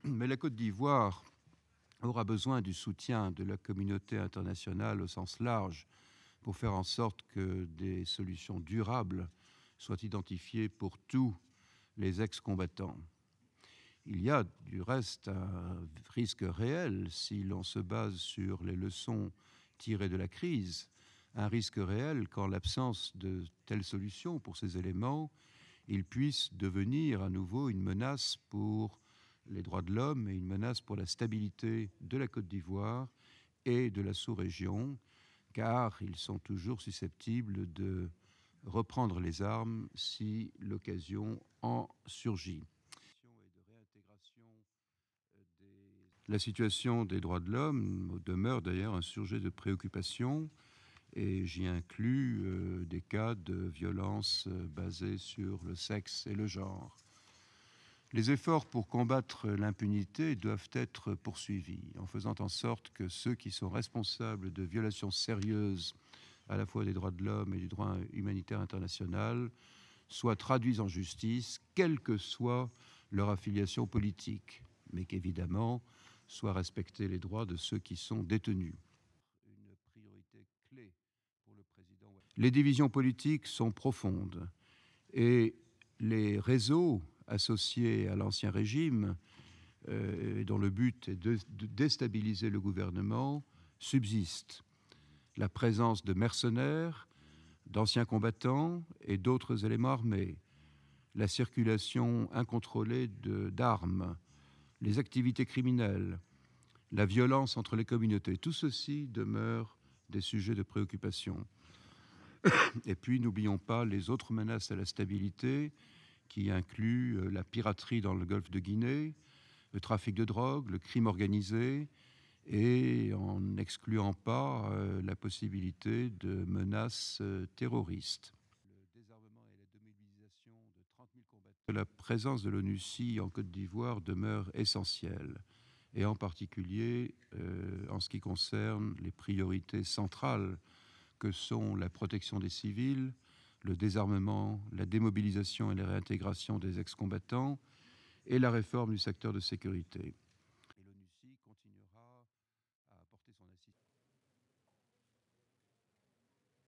Mais la Côte d'Ivoire aura besoin du soutien de la communauté internationale au sens large pour faire en sorte que des solutions durables soient identifiées pour tous les ex-combattants. Il y a du reste un risque réel, si l'on se base sur les leçons tirées de la crise, un risque réel qu'en l'absence de telles solutions pour ces éléments, ils puissent devenir à nouveau une menace pour les droits de l'homme et une menace pour la stabilité de la Côte d'Ivoire et de la sous-région, car ils sont toujours susceptibles de reprendre les armes si l'occasion en surgit. La situation des droits de l'homme demeure d'ailleurs un sujet de préoccupation et j'y inclus des cas de violence basée sur le sexe et le genre. Les efforts pour combattre l'impunité doivent être poursuivis en faisant en sorte que ceux qui sont responsables de violations sérieuses à la fois des droits de l'homme et du droit humanitaire international soient traduits en justice, quelle que soit leur affiliation politique, mais qu'évidemment soient respectés les droits de ceux qui sont détenus. Une priorité clé pour le président. Les divisions politiques sont profondes et les réseaux associés à l'ancien régime, dont le but est de déstabiliser le gouvernement, subsistent. La présence de mercenaires, d'anciens combattants et d'autres éléments armés, la circulation incontrôlée d'armes, les activités criminelles, la violence entre les communautés, tout ceci demeure des sujets de préoccupation. Et puis, n'oublions pas les autres menaces à la stabilité qui incluent la piraterie dans le golfe de Guinée, le trafic de drogue, le crime organisé, et en n'excluant pas la possibilité de menaces terroristes. Le désarmement et la démobilisation de 30 000 combattants. La présence de l'ONUCI en Côte d'Ivoire demeure essentielle, et en particulier en ce qui concerne les priorités centrales que sont la protection des civils, le désarmement, la démobilisation et la réintégration des ex-combattants, et la réforme du secteur de sécurité.